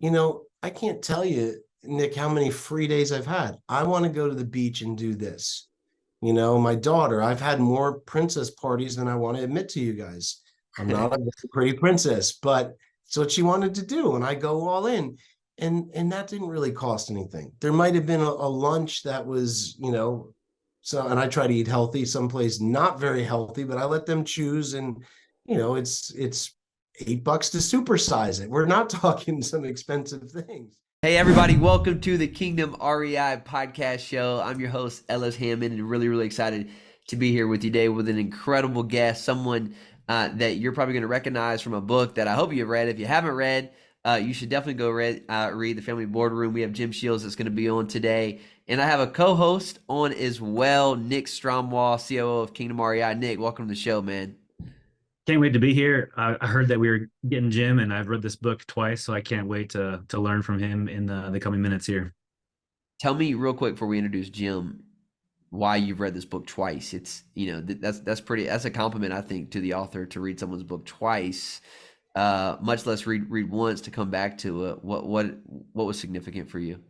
I can't tell you, Nick, how many free days I've had. I want to go to the beach and do this. My daughter, I've had more princess parties than I want to admit to you guys. I'm not a pretty princess, but it's what she wanted to do, and I go all in. And that didn't really cost anything. There might have been a lunch that was, so, and I try to eat healthy, someplace not very healthy, but I let them choose. And, it's $8 to supersize it. We're not talking some expensive things. Hey everybody, welcome to the Kingdom REI podcast show. I'm your host, Ellis Hammond, and really excited to be here with you today with an incredible guest, someone that you're probably going to recognize from a book that I hope you've read. If you haven't read, you should definitely go read The Family Boardroom. We have Jim Sheils that's going to be on today, and I have a co-host on as well, Nick Stromwall, COO of Kingdom REI. Nick, welcome to the show, man. Can't wait to be here. I heard that we were getting Jim, and I've read this book twice, so I can't wait to learn from him in the coming minutes here. Tell me real quick before we introduce Jim why you've read this book twice. It's that's a compliment, I think, to the author to read someone's book twice, much less read once to come back to it. What was significant for you?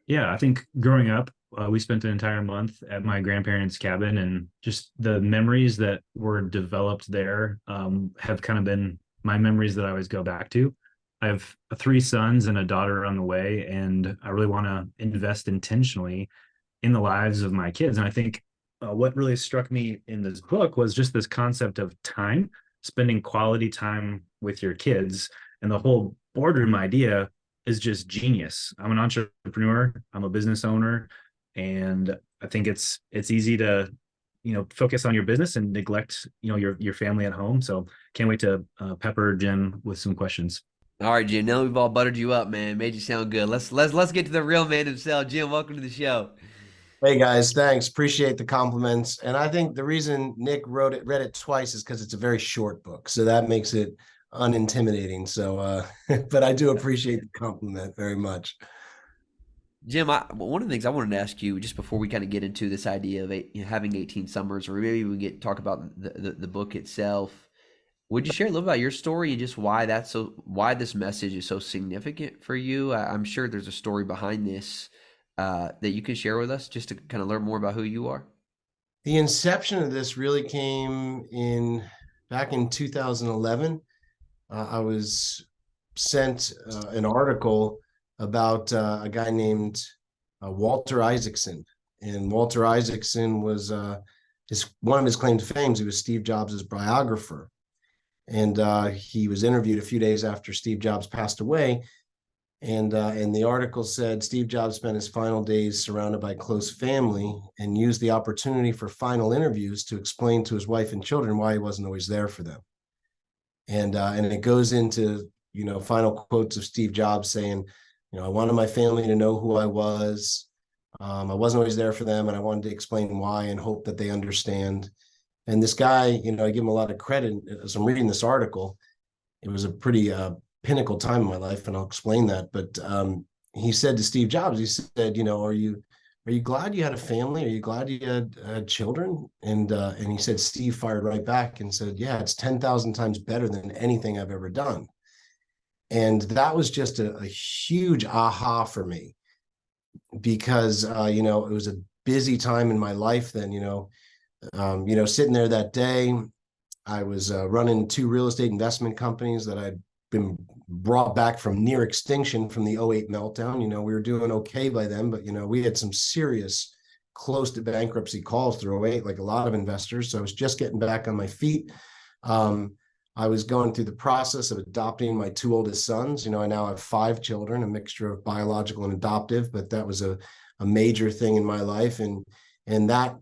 Yeah, I think growing up, we spent an entire month at my grandparents' cabin, and just the memories that were developed there have kind of been my memories that I always go back to. I have 3 sons and a daughter on the way, and I really want to invest intentionally in the lives of my kids. And I think what really struck me in this book was just this concept of time, spending quality time with your kids, and the whole boardroom idea is just genius. I'm an entrepreneur, I'm a business owner, and I think it's easy to focus on your business and neglect your family at home. So can't wait to pepper Jim with some questions. All right, Jim. Now we've all buttered you up, man. Made you sound good. Let's get to the real man himself. Jim, welcome to the show. Hey guys, thanks. Appreciate the compliments. And I think the reason Nick read it twice is because it's a very short book. So that makes it unintimidating. So, but I do appreciate the compliment very much. Jim, one of the things I wanted to ask you just before we kind of get into this idea of having 18 summers, or maybe we talk about the book itself. Would you share a little about your story and just why this message is so significant for you? I'm sure there's a story behind this that you can share with us just to kind of learn more about who you are. The inception of this really came back in 2011. I was sent an article about a guy named Walter Isaacson. And Walter Isaacson was one of his claim to fame. He was Steve Jobs' biographer. And he was interviewed a few days after Steve Jobs passed away. And the article said Steve Jobs spent his final days surrounded by close family and used the opportunity for final interviews to explain to his wife and children why he wasn't always there for them. And it goes into, final quotes of Steve Jobs saying, I wanted my family to know who I was. I wasn't always there for them, and I wanted to explain why and hope that they understand. And this guy, I give him a lot of credit. As I'm reading this article, it was a pretty pinnacle time in my life, and I'll explain that. But he said to Steve Jobs, he said, are you glad you had a family? Are you glad you had children? And he said, Steve fired right back and said, yeah, it's 10,000 times better than anything I've ever done. And that was just a huge aha for me because, it was a busy time in my life then, sitting there that day, I was running 2 real estate investment companies that I'd been brought back from near extinction from the '08 meltdown. We were doing okay by then, but, we had some serious close to bankruptcy calls through '08, like a lot of investors. So I was just getting back on my feet. I was going through the process of adopting my 2 oldest sons. I now have 5 children, a mixture of biological and adoptive, but that was a major thing in my life. And that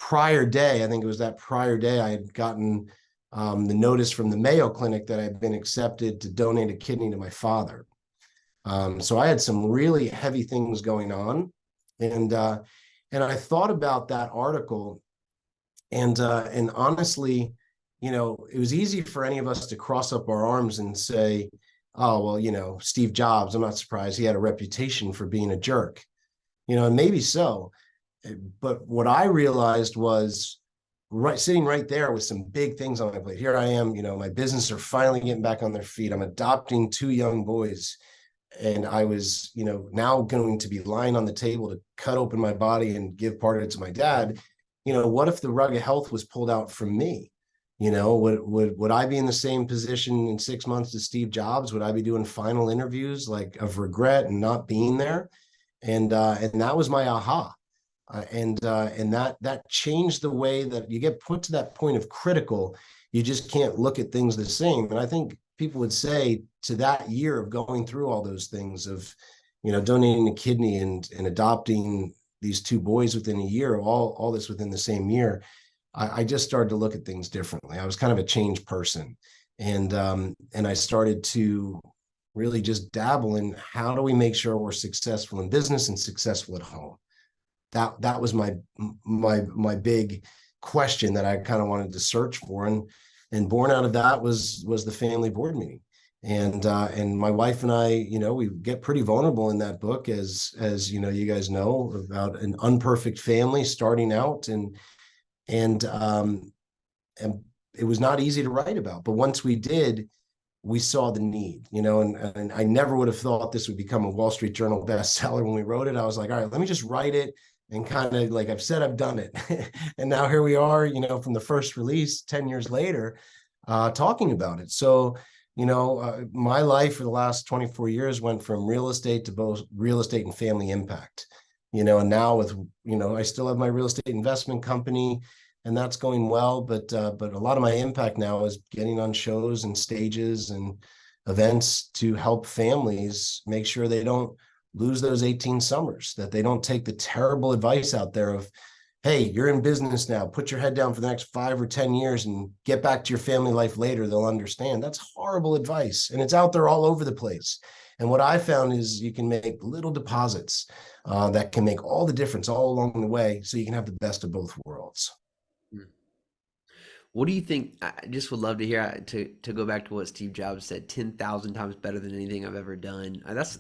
prior day, I think it was that prior day, I had gotten the notice from the Mayo Clinic that I had been accepted to donate a kidney to my father. So I had some really heavy things going on. And I thought about that article, and honestly, it was easy for any of us to cross up our arms and say, oh, well, Steve Jobs, I'm not surprised. He had a reputation for being a jerk, and maybe so. But what I realized was sitting right there with some big things on my plate. Here I am, my business are finally getting back on their feet. I'm adopting two young boys. And I was, now going to be lying on the table to cut open my body and give part of it to my dad. What if the rug of health was pulled out from me? Would I be in the same position in 6 months as Steve Jobs? Would I be doing final interviews like of regret and not being there? And that was my aha. And that changed the way that you get put to that point of critical. You just can't look at things the same. And I think people would say to that year of going through all those things of, donating a kidney and adopting these two boys within a year, all this within the same year, I just started to look at things differently. I was kind of a changed person, and I started to really just dabble in how do we make sure we're successful in business and successful at home. That was my big question that I kind of wanted to search for, and born out of that was the family board meeting, and my wife and I, we get pretty vulnerable in that book, as you guys know, about an unperfect family starting out, and it was not easy to write about, but once we did, we saw the need, and I never would have thought this would become a Wall Street Journal bestseller. When we wrote it, I was like, all right, let me just write it. And kind of like I've said, I've done it. And now here we are, from the first release 10 years later, talking about it. So, my life for the last 24 years went from real estate to both real estate and family impact, and now with, I still have my real estate investment company, and that's going well. But a lot of my impact now is getting on shows and stages and events to help families make sure they don't lose those 18 summers, that they don't take the terrible advice out there of, hey, you're in business now, put your head down for the next 5 or 10 years and get back to your family life later. They'll understand. That's horrible advice. And it's out there all over the place. And what I found is you can make little deposits that can make all the difference all along the way, so you can have the best of both worlds. What do you think? I just would love to hear, to go back to what Steve Jobs said, 10,000 times better than anything I've ever done. That's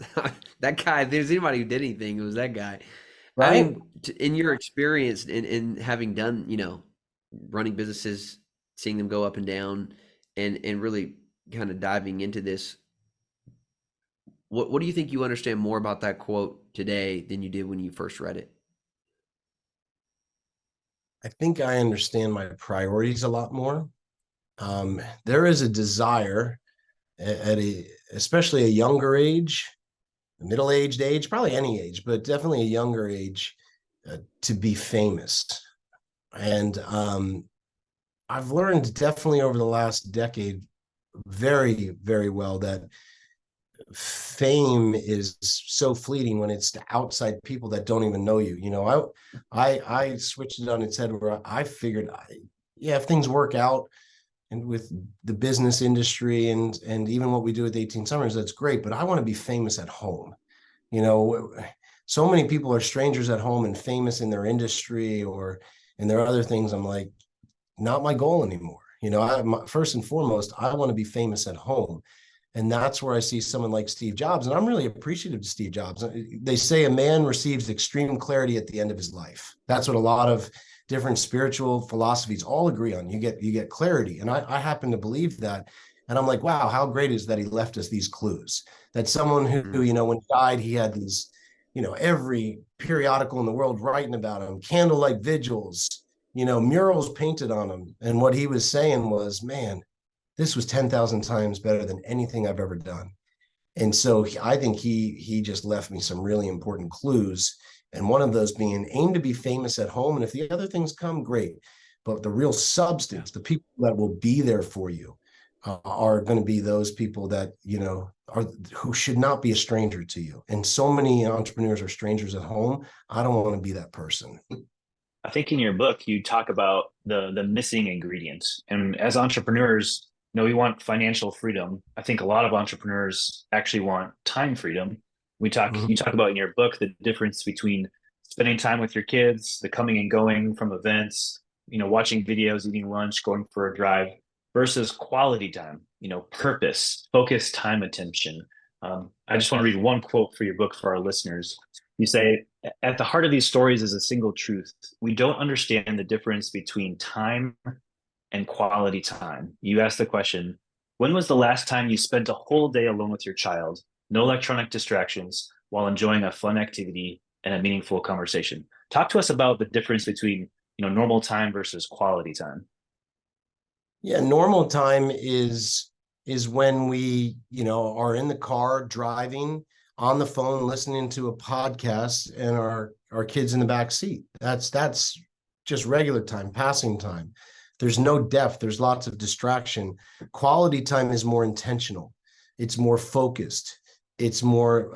that guy. If there's anybody who did anything, it was that guy. I Right? mean, in your experience in having done, running businesses, seeing them go up and down, and really kind of diving into this, what do you think you understand more about that quote today than you did when you first read it? I think I understand my priorities a lot more. There is a desire at especially a younger age, a middle-aged age, probably any age, but definitely a younger age, to be famous. And I've learned definitely over the last decade very, very well that fame is so fleeting when it's to outside people that don't even know you. I switched it on its head, where I figured, if things work out and with the business industry and even what we do with 18 Summers, that's great. But I want to be famous at home. So many people are strangers at home and famous in their industry or in their other things. I'm like, not my goal anymore. First and foremost, I want to be famous at home. And that's where I see someone like Steve Jobs. And I'm really appreciative to Steve Jobs. They say a man receives extreme clarity at the end of his life. That's what a lot of different spiritual philosophies all agree on. You get clarity. And I happen to believe that. And I'm like, wow, how great is that he left us these clues? That someone who, when he died, he had these, every periodical in the world writing about him, candlelight vigils, murals painted on him. And what he was saying was, man, this was 10,000 times better than anything I've ever done. And so I think he just left me some really important clues. And one of those being, aim to be famous at home. And if the other things come, great. But the real substance, the people that will be there for you, are going to be those people that, who should not be a stranger to you. And so many entrepreneurs are strangers at home. I don't want to be that person. I think in your book, you talk about the missing ingredients. And as entrepreneurs, we want financial freedom. I think a lot of entrepreneurs actually want time freedom. You talk about in your book the difference between spending time with your kids, the coming and going from events, watching videos, eating lunch, going for a drive, versus quality time, purpose, focused time, attention. I just want to read one quote for your book for our listeners. You say, at the heart of these stories is a single truth. We don't understand the difference between time and quality time. You ask the question, when was the last time you spent a whole day alone with your child, no electronic distractions, while enjoying a fun activity and a meaningful conversation? Talk to us about the difference between, normal time versus quality time. Yeah, normal time is when we, are in the car driving on the phone listening to a podcast and our kids in the back seat. That's just regular time, passing time. There's no depth, there's lots of distraction. Quality time is more intentional. It's more focused. It's more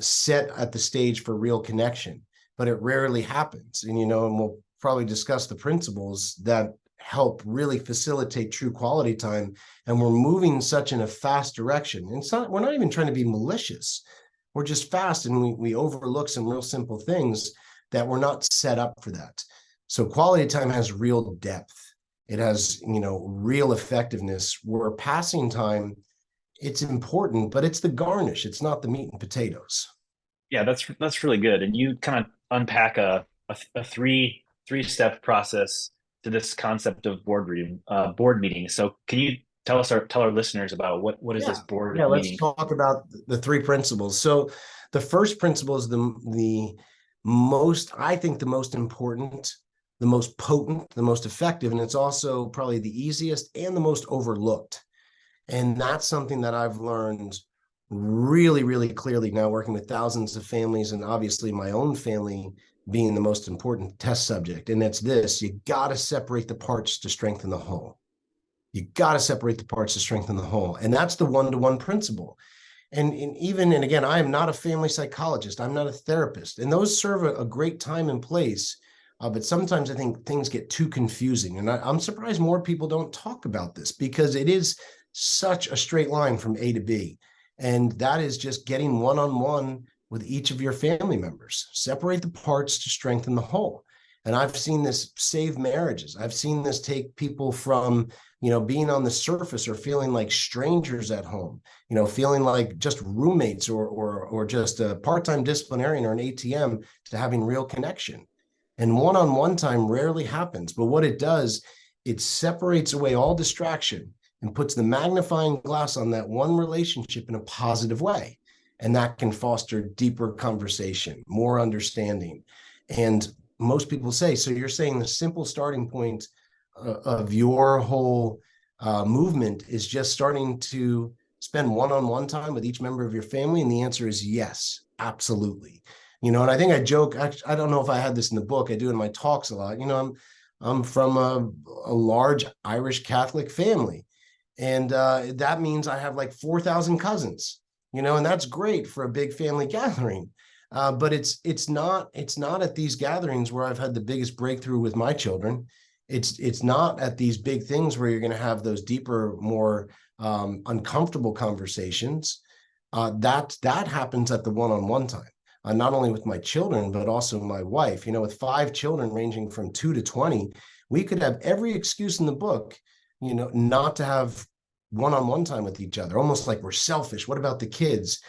set at the stage for real connection, but it rarely happens. And we'll probably discuss the principles that help really facilitate true quality time. And we're moving such in a fast direction. And we're not even trying to be malicious. We're just fast, and we overlook some real simple things that we're not set up for that. So quality time has real depth. It has, real effectiveness, where passing time, it's important, but it's the garnish. It's not the meat and potatoes. Yeah, that's really good. And you kind of unpack a three-step process to this concept of board meeting. So can you tell our listeners about what is this board Yeah, let's meeting? talk about the three principles. So the first principle is the most, I think, the most important, the most potent, the most effective, and it's also probably the easiest and the most overlooked. And that's something that I've learned really, really clearly now, working with thousands of families, and obviously my own family being the most important test subject. And it's this: you got to separate the parts to strengthen the whole. You got to separate the parts to strengthen the whole. And that's the one-to-one principle. And again, I am not a family psychologist. I'm not a therapist. And those serve a great time and place. But sometimes I think things get too confusing. And I'm surprised more people don't talk about this, because it is such a straight line from A to B. And that is just getting one-on-one with each of your family members. Separate the parts to strengthen the whole. And I've seen this save marriages. I've seen this take people from, being on the surface or feeling like strangers at home, feeling like just roommates or just a part-time disciplinarian or an ATM, to having real connection. And one-on-one time rarely happens, but what it does, it separates away all distraction and puts the magnifying glass on that one relationship in a positive way. And that can foster deeper conversation, more understanding. And most people say, so you're saying the simple starting point of your whole movement is just starting to spend one-on-one time with each member of your family? And the answer is yes, absolutely. And I think I joke, I don't know if I had this in the book, I do in my talks a lot. I'm from a large Irish Catholic family. And that means I have like 4,000 cousins, and that's great for a big family gathering. But it's not at these gatherings where I've had the biggest breakthrough with my children. It's not at these big things where you're going to have those deeper, more uncomfortable conversations. That happens at the one-on-one time. Not only with my children, but also my wife. With 5 children ranging from 2 to 20, we could have every excuse in the book, not to have one-on-one time with each other, almost like we're selfish. What about the kids?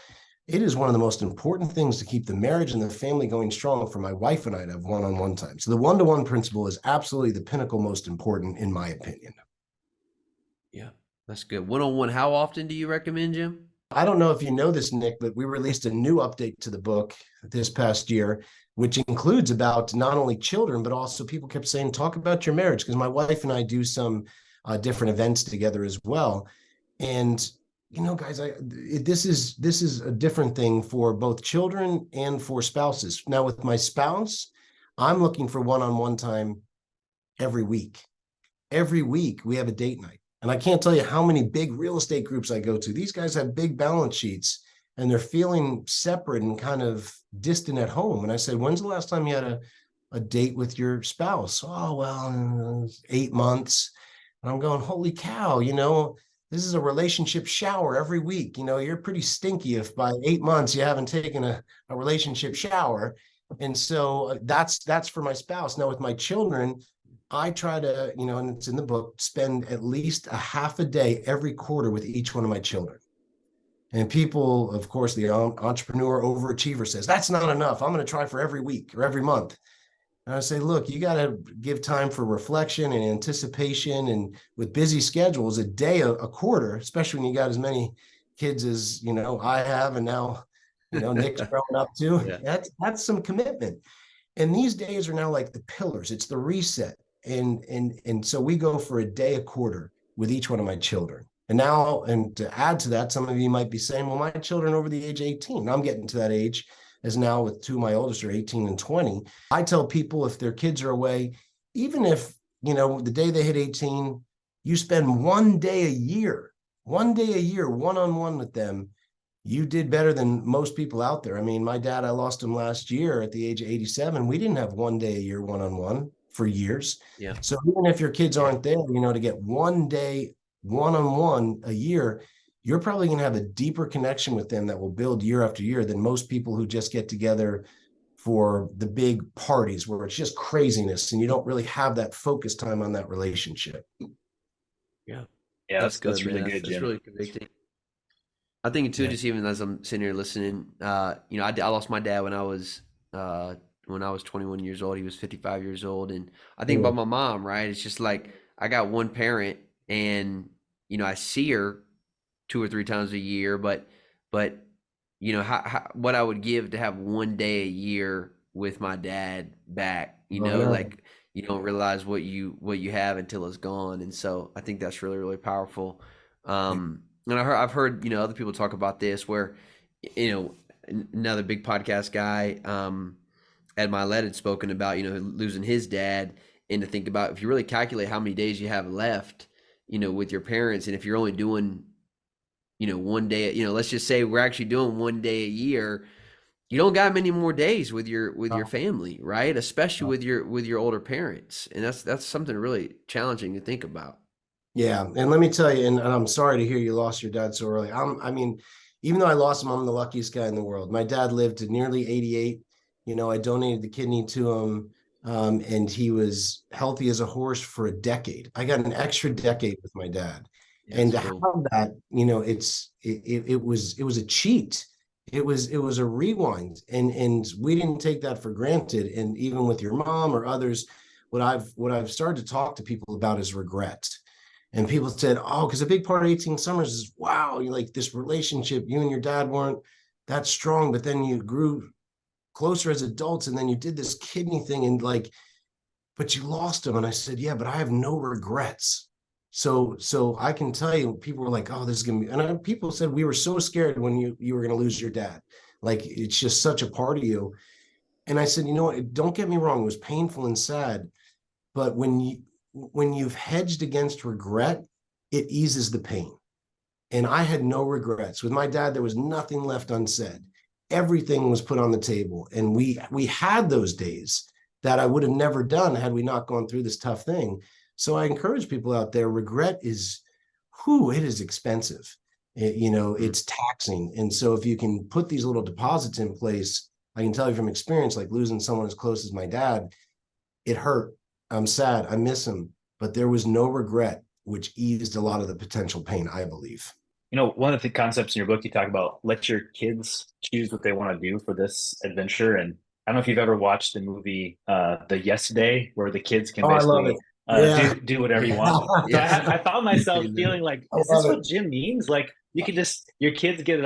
It is one of the most important things to keep the marriage and the family going strong for my wife and I to have one-on-one time. So the one-to-one principle is absolutely the pinnacle, most important, in my opinion. Yeah, that's good. One-on-one, how often do you recommend, Jim? I don't know if you know this, Nick, but we released a new update to the book this past year, which includes about not only children, but also people kept saying, talk about your marriage, because my wife and I do some different events together as well. And, guys, this is a different thing for both children and for spouses. Now, with my spouse, I'm looking for one-on-one time every week. Every week we have a date night. And I can't tell you how many big real estate groups I go to. These guys have big balance sheets and they're feeling separate and kind of distant at home. And I said, when's the last time you had a date with your spouse? Oh, well, 8 months. And I'm going, holy cow, this is a relationship shower every week. You're pretty stinky if by 8 months you haven't taken a relationship shower. And so that's for my spouse. Now with my children, I try to, and it's in the book, spend at least a half a day every quarter with each one of my children. And people, of course, the entrepreneur overachiever says, that's not enough. I'm going to try for every week or every month. And I say, look, you got to give time for reflection and anticipation. And with busy schedules, a day, a quarter, especially when you got as many kids as, I have, and now, Nick's growing up too. Yeah. That's some commitment. And these days are now like the pillars. It's the reset. And so we go for a day a quarter with each one of my children. And now, and to add to that, some of you might be saying, well, my children over the age of 18, I'm getting to that age, as now with two of my oldest are 18 and 20. I tell people if their kids are away, even if, the day they hit 18, you spend one day a year, one-on-one with them, you did better than most people out there. I mean, my dad, I lost him last year at the age of 87. We didn't have one day a year one-on-one for years. Yeah. So even if your kids aren't there, to get one day one-on-one a year, you're probably going to have a deeper connection with them that will build year after year than most people who just get together for the big parties where it's just craziness and you don't really have that focus time on that relationship. Yeah. Yeah, That's good. that's really good, That's Jim. really convicting. I think too, just even as I'm sitting here listening, I lost my dad when I was 21 years old. He was 55 years old, and I think about my mom. Right, it's just like I got one parent, and I see her 2 or 3 times a year, but what I would give to have one day a year with my dad back. Like you don't realize what you have until it's gone, and so I think that's really really powerful. And I've heard other people talk about this where another big podcast guy Ed Milet had spoken about losing his dad, and to think about if you really calculate how many days you have left with your parents, and if you're only doing one day, let's just say we're actually doing one day a year, you don't got many more days with your family, right? Especially with your older parents, and that's something really challenging to think about. Yeah, and let me tell you, and I'm sorry to hear you lost your dad so early. I mean, even though I lost him, I'm the luckiest guy in the world. My dad lived to nearly 88. I donated the kidney to him, and he was healthy as a horse for a decade. I got an extra decade with my dad, and to have that, it was a cheat. It was a rewind, and we didn't take that for granted. And even with your mom or others, what I've started to talk to people about is regret. And people said, oh, because a big part of 18 Summers is, wow, you like this relationship, you and your dad weren't that strong, but then you grew closer as adults, and then you did this kidney thing, and but you lost him. And I said, yeah, but I have no regrets. So I can tell you, people were like, oh, this is gonna be, and people said we were so scared when you were gonna lose your dad. Like, it's just such a part of you. And I said, what, don't get me wrong, it was painful and sad, but when you've hedged against regret, it eases the pain. And I had no regrets. With my dad, there was nothing left unsaid. Everything was put on the table. And we had those days that I would have never done had we not gone through this tough thing. So I encourage people out there, regret is, it is expensive. It's taxing. And so if you can put these little deposits in place, I can tell you from experience, like losing someone as close as my dad, it hurt. I'm sad. I miss him, but there was no regret, which eased a lot of the potential pain, I believe. One of the concepts in your book, you talk about let your kids choose what they want to do for this adventure. And I don't know if you've ever watched the movie, The Yes Day, where the kids can basically do whatever you want. So I found myself feeling like, is this what Jim means? Like, you can your kids get an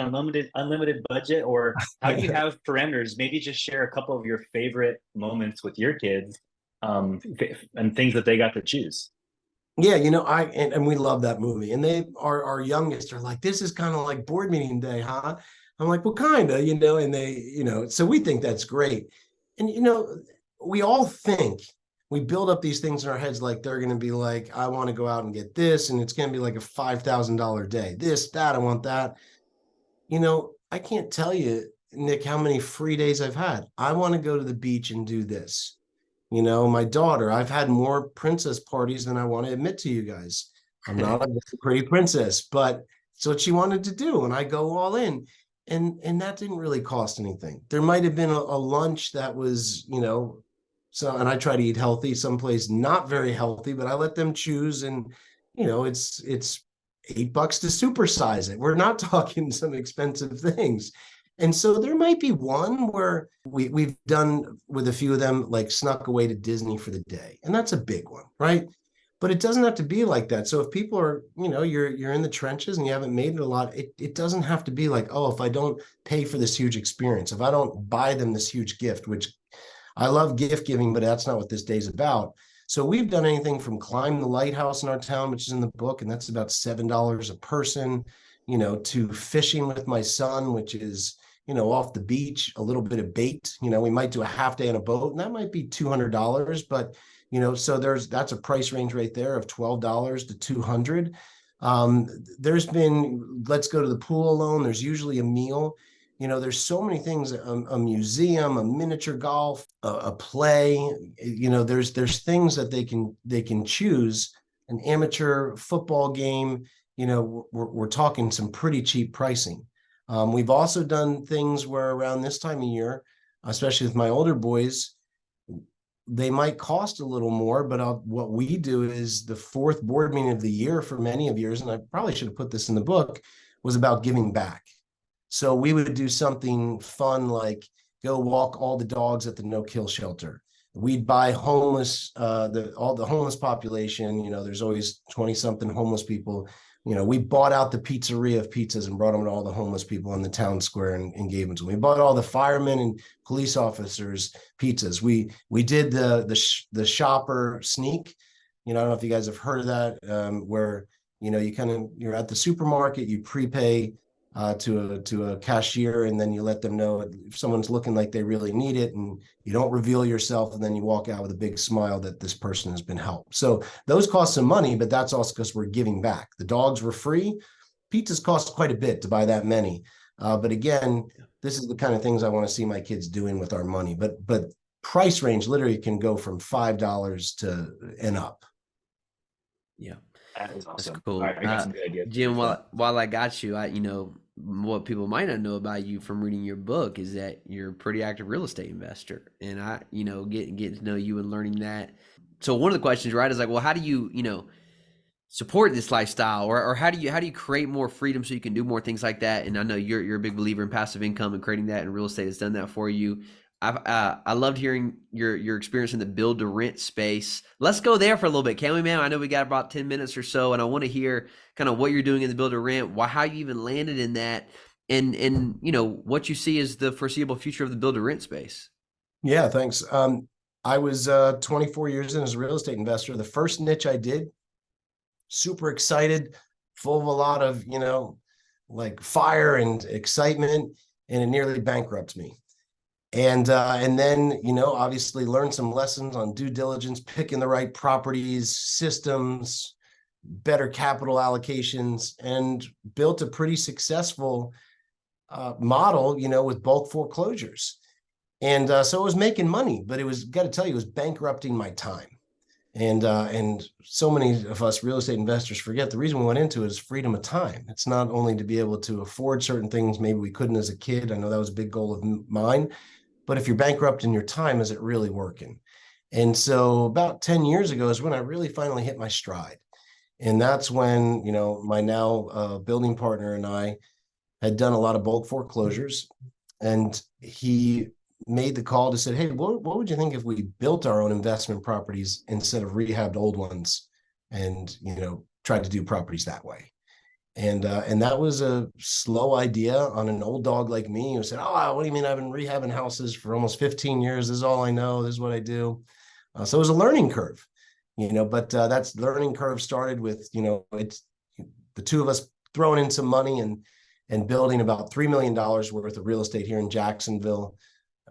unlimited budget, or how do you have parameters? Maybe just share a couple of your favorite moments with your kids. And things that they got to choose. Yeah, and we love that movie. And our youngest are like, this is kind of like board meeting day, huh? I'm like, well, kind of, and they, so we think that's great. And, we all think we build up these things in our heads like they're going to be like, I want to go out and get this, and it's going to be like a $5,000 day. This, that, I want that. I can't tell you, Nick, how many free days I've had. I want to go to the beach and do this. My daughter, I've had more princess parties than I want to admit to you guys. I'm not a pretty princess, but it's what she wanted to do. And I go all in. And that didn't really cost anything. There might have been a lunch that was, so, and I try to eat healthy, someplace not very healthy, but I let them choose. And, it's $8 to supersize it. We're not talking some expensive things. And so there might be one where we've done with a few of them, like snuck away to Disney for the day. And that's a big one, right? But it doesn't have to be like that. So if people are, you're in the trenches and you haven't made it a lot, it doesn't have to be like, oh, if I don't pay for this huge experience, if I don't buy them this huge gift, which I love gift giving, but that's not what this day's about. So we've done anything from climb the lighthouse in our town, which is in the book, and that's about $7 a person, to fishing with my son, which is, off the beach, a little bit of bait. We might do a half day on a boat, and that might be $200, but so that's a price range right there of $12 to $200. There's been, let's go to the pool alone. There's usually a meal. There's so many things, a museum, a miniature golf, a play, there's things that they can choose. An amateur football game, we're talking some pretty cheap pricing. We've also done things where around this time of year, especially with my older boys, they might cost a little more, but what we do is the fourth board meeting of the year for many of years, and I probably should have put this in the book, was about giving back. So we would do something fun like go walk all the dogs at the no-kill shelter. We'd buy homeless, all the homeless population, there's always 20-something homeless people. We bought out the pizzeria of pizzas and brought them to all the homeless people in the town square and gave them to them. We bought all the firemen and police officers pizzas. We did the shopper sneak. I don't know if you guys have heard of that, where you're at the supermarket, you prepay to a cashier, and then you let them know if someone's looking like they really need it, and you don't reveal yourself, and then you walk out with a big smile that this person has been helped. So those cost some money, but that's also because we're giving back. The dogs were free. Pizzas cost quite a bit to buy that many. But again, this is the kind of things I want to see my kids doing with our money. But price range literally can go from $5 to and up. Yeah. That is awesome. That's cool. I got some good ideas. Jim, while I got you, what people might not know about you from reading your book is that you're a pretty active real estate investor, and I, getting to know you and learning that. So one of the questions, right, is like, well, how do you, support this lifestyle, or how do you create more freedom so you can do more things like that? And I know you're a big believer in passive income and creating that, and real estate has done that for you. I loved hearing your experience in the build to rent space. Let's go there for a little bit, can we, man? I know we got about 10 minutes or so, and I want to hear kind of what you're doing in the build to rent, how you even landed in that, and what you see as the foreseeable future of the build to rent space. Yeah, thanks. I was 24 years in as a real estate investor. The first niche I did, super excited, full of a lot of like fire and excitement, and it nearly bankrupted me. And then, obviously learn some lessons on due diligence, picking the right properties, systems, better capital allocations, and built a pretty successful model, with bulk foreclosures. And so it was making money, but got to tell you, it was bankrupting my time. And so many of us real estate investors forget the reason we went into it is freedom of time. It's not only to be able to afford certain things maybe we couldn't as a kid. I know that was a big goal of mine. But if you're bankrupt in your time, is it really working? And so about 10 years ago is when I really finally hit my stride. And that's when, my now building partner and I had done a lot of bulk foreclosures. And he made the call to say, hey, what would you think if we built our own investment properties instead of rehabbed old ones and, tried to do properties that way? And that was a slow idea on an old dog like me who said, oh, what do you mean? I've been rehabbing houses for almost 15 years. This is all I know. This is what I do. So it was a learning curve, but that's learning curve started with, it's the two of us throwing in some money and building about $3 million worth of real estate here in Jacksonville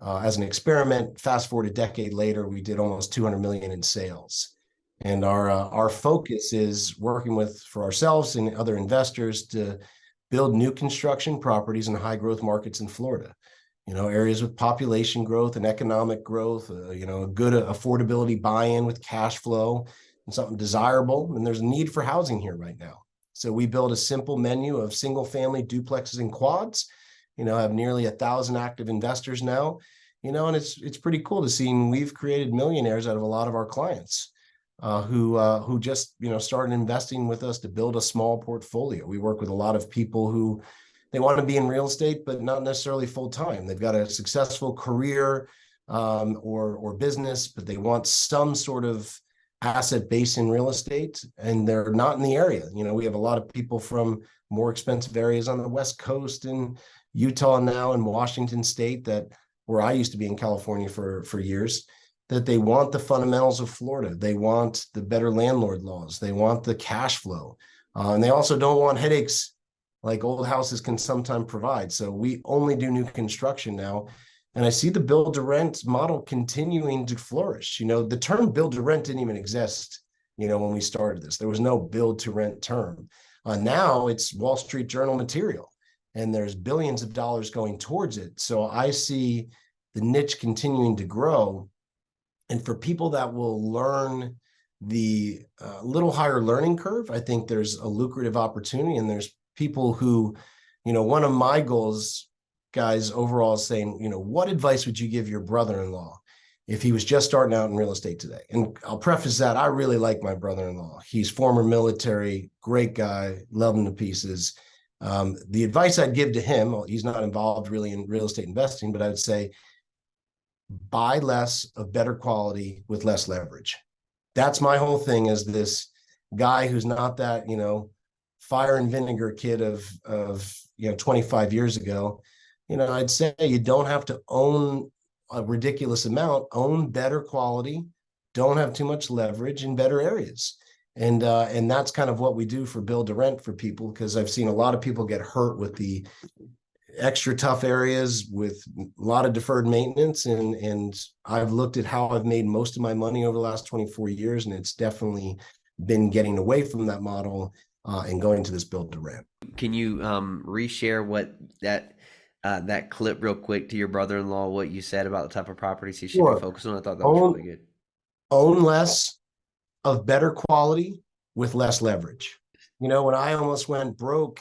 as an experiment. Fast forward a decade later, we did almost 200 million in sales. And our focus is working for ourselves and other investors to build new construction properties in high growth markets in Florida, areas with population growth and economic growth, a good affordability buy-in with cash flow and something desirable. And there's a need for housing here right now. So we build a simple menu of single family duplexes and quads, have nearly 1,000 active investors now, and it's pretty cool to see. We've created millionaires out of a lot of our clients. who just started investing with us to build a small portfolio. We work with a lot of people who they want to be in real estate, but not necessarily full time. They've got a successful career or business, but they want some sort of asset base in real estate, and they're not in the area. We have a lot of people from more expensive areas on the West Coast and Utah now and Washington State, that where I used to be in California for years, that they want the fundamentals of Florida. They want the better landlord laws. They want the cash flow. And they also don't want headaches like old houses can sometimes provide. So we only do new construction now. And I see the build to rent model continuing to flourish. The term build to rent didn't even exist, when we started this. There was no build to rent term. Now it's Wall Street Journal material, and there's billions of dollars going towards it. So I see the niche continuing to grow. And for people that will learn the little higher learning curve, I think there's a lucrative opportunity. And there's people who, one of my goals, guys, overall is saying, what advice would you give your brother-in-law if he was just starting out in real estate today? And I'll preface that I really like my brother-in-law. He's former military, great guy, love him to pieces. The advice I'd give to him, well, he's not involved really in real estate investing, but I would say, buy less of better quality with less leverage. That's my whole thing, as this guy who's not that, fire and vinegar kid of 25 years ago. I'd say you don't have to own a ridiculous amount, own better quality, don't have too much leverage in better areas. And that's kind of what we do for build to rent for people, because I've seen a lot of people get hurt with the extra tough areas with a lot of deferred maintenance. And I've looked at how I've made most of my money over the last 24 years, and it's definitely been getting away from that model and going to this build to rent. Can you reshare what that clip real quick to your brother-in-law, what you said about the type of properties he should be focused on? I thought that was really good. Own less of better quality with less leverage. When I almost went broke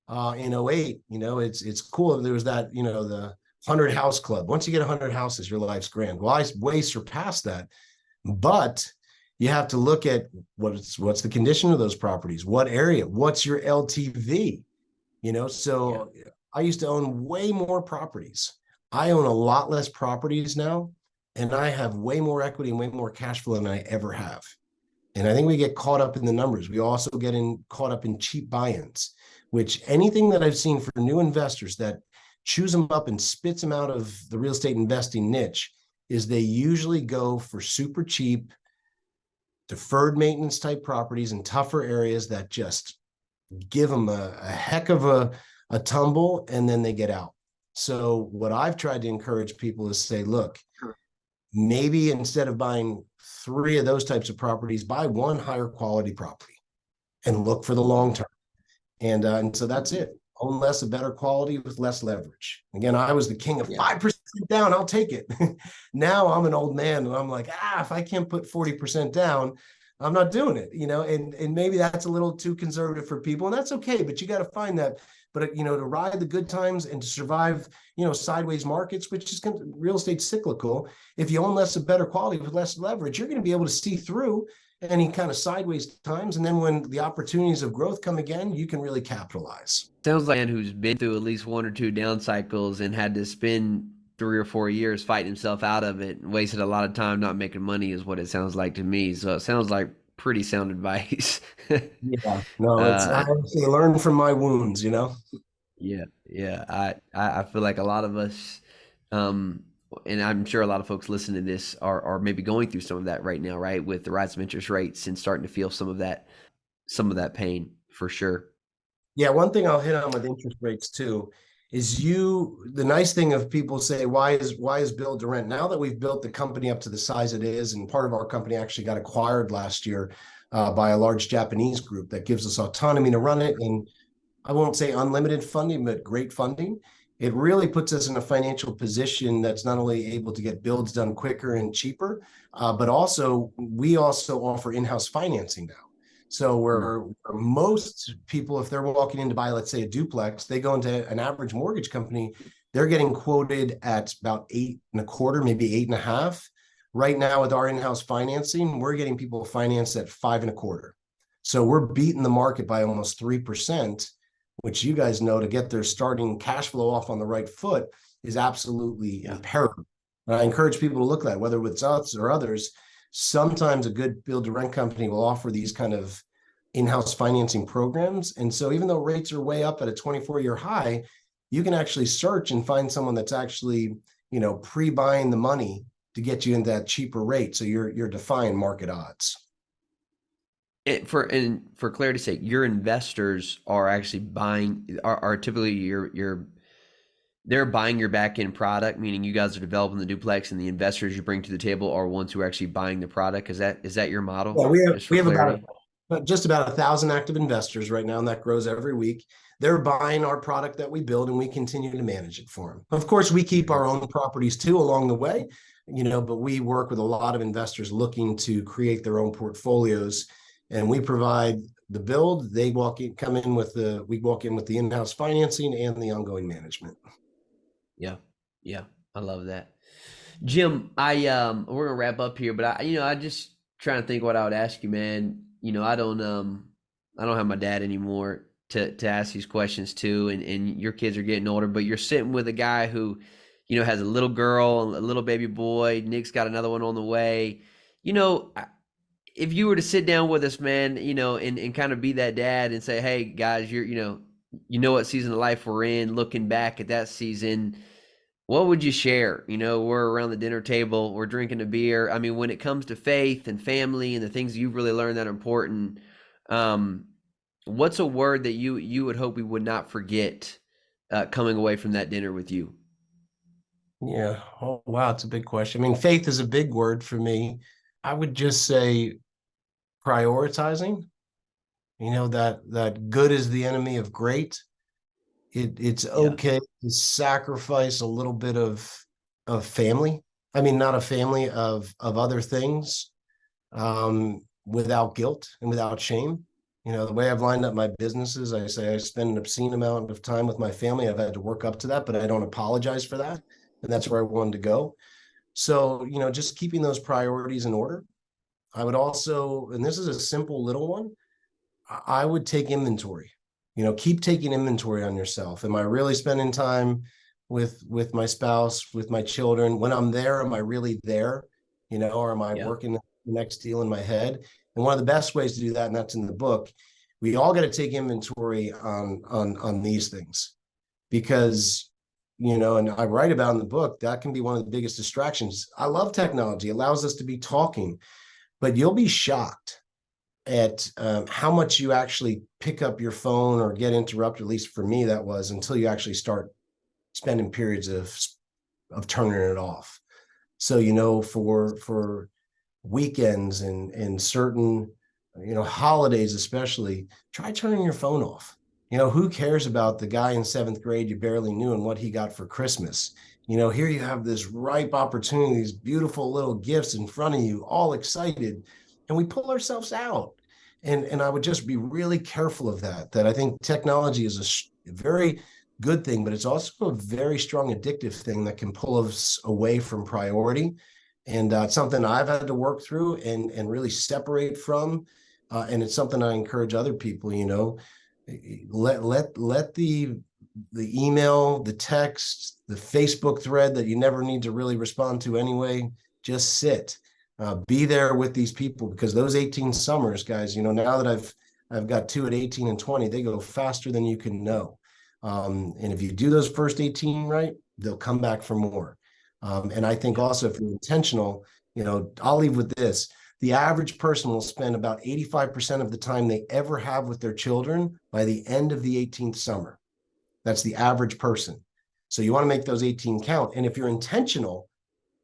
in 08, it's cool. There was that, the 100 house club. Once you get 100 houses, your life's grand. Well, I way surpassed that, but you have to look at what's the condition of those properties, what area, what's your LTV, so yeah. I used to own way more properties. I own a lot less properties now, and I have way more equity and way more cash flow than I ever have. And I think we get caught up in the numbers. We also get caught up in cheap buy-ins, which anything that I've seen for new investors that chews them up and spits them out of the real estate investing niche is they usually go for super cheap, deferred maintenance type properties in tougher areas that just give them a heck of a tumble, and then they get out. So what I've tried to encourage people is say, look, maybe instead of buying 3 of those types of properties, buy 1 higher quality property and look for the long term. And so that's it. Own less of better quality with less leverage. Again, I was the king of 5% down. I'll take it. Now I'm an old man, and I'm like, if I can't put 40% down, I'm not doing it. And maybe that's a little too conservative for people, and that's okay. But you got to find that. But to ride the good times and to survive, sideways markets, which is real estate cyclical. If you own less of better quality with less leverage, you're going to be able to see through any kind of sideways times. And then when the opportunities of growth come again, you can really capitalize. Sounds like a man who's been through at least 1 or 2 down cycles and had to spend 3 or 4 years fighting himself out of it and wasted a lot of time not making money is what it sounds like to me. So it sounds like pretty sound advice. Yeah, no, I honestly learn from my wounds, Yeah. I feel like a lot of us, and I'm sure a lot of folks listening to this are maybe going through some of that right now, right? With the rise of interest rates and starting to feel some of that pain for sure. Yeah, one thing I'll hit on with interest rates too is the nice thing of people say, why is build to rent? Now that we've built the company up to the size it is, and part of our company actually got acquired last year by a large Japanese group that gives us autonomy to run it, and I won't say unlimited funding, but great funding. It really puts us in a financial position that's not only able to get builds done quicker and cheaper, but also we also offer in-house financing now. So where most people, if they're walking in to buy, let's say, a duplex, they go into an average mortgage company, they're getting quoted at about 8.25, maybe 8.5. Right now with our in-house financing, we're getting people financed at 5.25. So we're beating the market by almost 3%, which you guys know to get their starting cash flow off on the right foot is absolutely imperative. And I encourage people to look at that, whether it's us or others. Sometimes a good build to rent company will offer these kind of in-house financing programs. And so even though rates are way up at a 24-year high, you can actually search and find someone that's actually, pre-buying the money to get you into that cheaper rate. So you're defying market odds. And for clarity's sake, your investors are actually are typically they're buying your back end product, meaning you guys are developing the duplex, and the investors you bring to the table are ones who are actually buying the product. Is that your model? Yeah, we have Just for clarity. just about 1,000 active investors right now, and that grows every week. They're buying our product that we build, and we continue to manage it for them. Of course, we keep our own properties too along the way, but we work with a lot of investors looking to create their own portfolios, and we provide the build. We walk in with the in-house financing and the ongoing management. Yeah, I love that. Jim, we're gonna wrap up here, but I just trying to think what I would ask you, man. I don't have my dad anymore to ask these questions to, and your kids are getting older, but you're sitting with a guy who, has a little girl and a little baby boy. Nick's got another one on the way. If you were to sit down with us, man, and kind of be that dad and say, hey guys, what season of life we're in, looking back at that season, what would you share? We're around the dinner table, we're drinking a beer. I mean, when it comes to faith and family and the things you've really learned that are important, what's a word that you would hope we would not forget coming away from that dinner with you? Yeah. Oh, wow. It's a big question. I mean, faith is a big word for me. I would just say prioritizing, that good is the enemy of great. It's okay to sacrifice a little bit of family. I mean, not a family of other things, without guilt and without shame. The way I've lined up my businesses, I say I spend an obscene amount of time with my family. I've had to work up to that, but I don't apologize for that. And that's where I wanted to go. So, just keeping those priorities in order. I would also, and this is a simple little one, I would take inventory. Keep taking inventory on yourself. Am I really spending time with my spouse, with my children? When I'm there, am I really there? Or am I working the next deal in my head? And one of the best ways to do that, and that's in the book, we all got to take inventory on these things, because and I write about in the book, that can be one of the biggest distractions. I love technology, it allows us to be talking, but you'll be shocked at how much you actually pick up your phone or get interrupted. At least for me, that was until you actually start spending periods of turning it off. So, for weekends and certain, holidays, especially, try turning your phone off. Who cares about the guy in 7th grade you barely knew and what he got for Christmas? Here you have this ripe opportunity, these beautiful little gifts in front of you, all excited, and we pull ourselves out. And I would just be really careful of that I think technology is a very good thing, but it's also a very strong addictive thing that can pull us away from priority. And it's something I've had to work through and really separate from. And it's something I encourage other people, let the email, the text, the Facebook thread that you never need to really respond to anyway, just sit. Be there with these people, because those 18 summers, guys, now that I've got 2 at 18 and 20, they go faster than you can know. And if you do those first 18 right, they'll come back for more. And I think also, if you're intentional, I'll leave with this. The average person will spend about 85% of the time they ever have with their children by the end of the 18th summer. That's the average person. So you want to make those 18 count. And if you're intentional,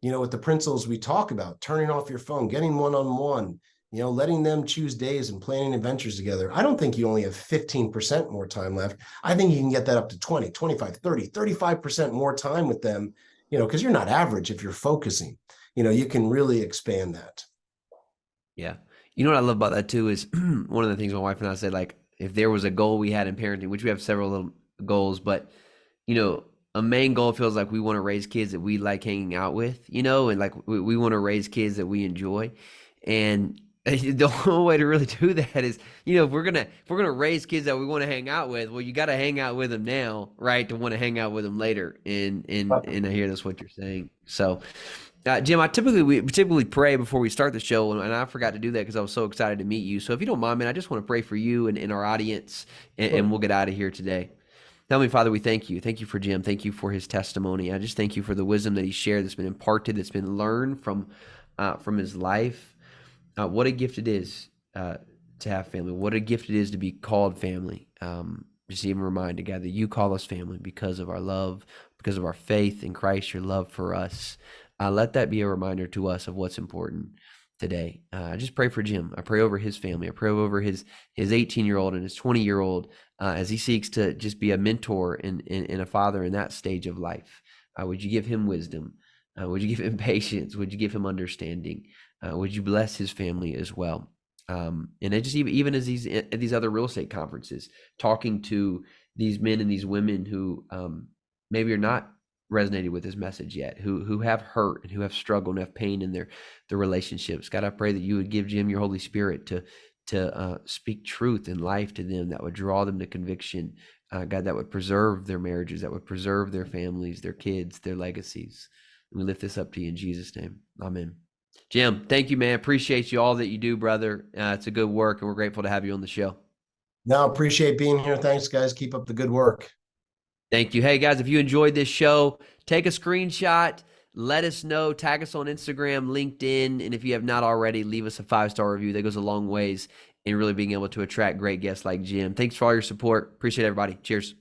with the principles we talk about, turning off your phone, getting one-on-one, letting them choose days and planning adventures together. I don't think you only have 15% more time left. I think you can get that up to 20, 25, 30, 35% more time with them, because you're not average if you're focusing. You can really expand that. Yeah. What I love about that too is one of the things my wife and I said, like, if there was a goal we had in parenting, which we have several little goals, but a main goal feels like we want to raise kids that we like hanging out with, you know, and like we want to raise kids that we enjoy. And the only way to really do that is, you know, if we're gonna raise kids that we want to hang out with, well, you got to hang out with them now, right, to want to hang out with them later. And I hear that's what you're saying. So, Jim, we typically pray before we start the show, and I forgot to do that because I was so excited to meet you. So if you don't mind, man, I just want to pray for you and our audience, and we'll get out of here today. Heavenly Father, we thank you. Thank you for Jim. Thank you for his testimony. I just thank you for the wisdom that he shared, that's been imparted, that's been learned from his life. What a gift it is to have family. What a gift it is to be called family. Just even reminded, God, that you call us family because of our love, because of our faith in Christ, your love for us. Let that be a reminder to us of what's important today. I just pray for Jim. I pray over his family. I pray over his 18-year-old and his 20-year-old as he seeks to just be a mentor and a father in that stage of life. Would you give him wisdom? Would you give him patience? Would you give him understanding? Would you bless his family as well? And it just even as at these other real estate conferences, talking to these men and these women who maybe are not resonated with his message yet, who have hurt and who have struggled and have pain in their relationships. God, I pray that you would give Jim your Holy Spirit to speak truth and life to them that would draw them to conviction. God, that would preserve their marriages, that would preserve their families, their kids, their legacies. And we lift this up to you in Jesus' name. Amen. Jim, thank you, man. Appreciate you all that you do, brother. It's a good work, and we're grateful to have you on the show. No, appreciate being here. Thanks, guys. Keep up the good work. Thank you. Hey, guys, if you enjoyed this show, take a screenshot, let us know, tag us on Instagram, LinkedIn, and if you have not already, leave us a 5-star review. That goes a long ways in really being able to attract great guests like Jim. Thanks for all your support. Appreciate everybody. Cheers.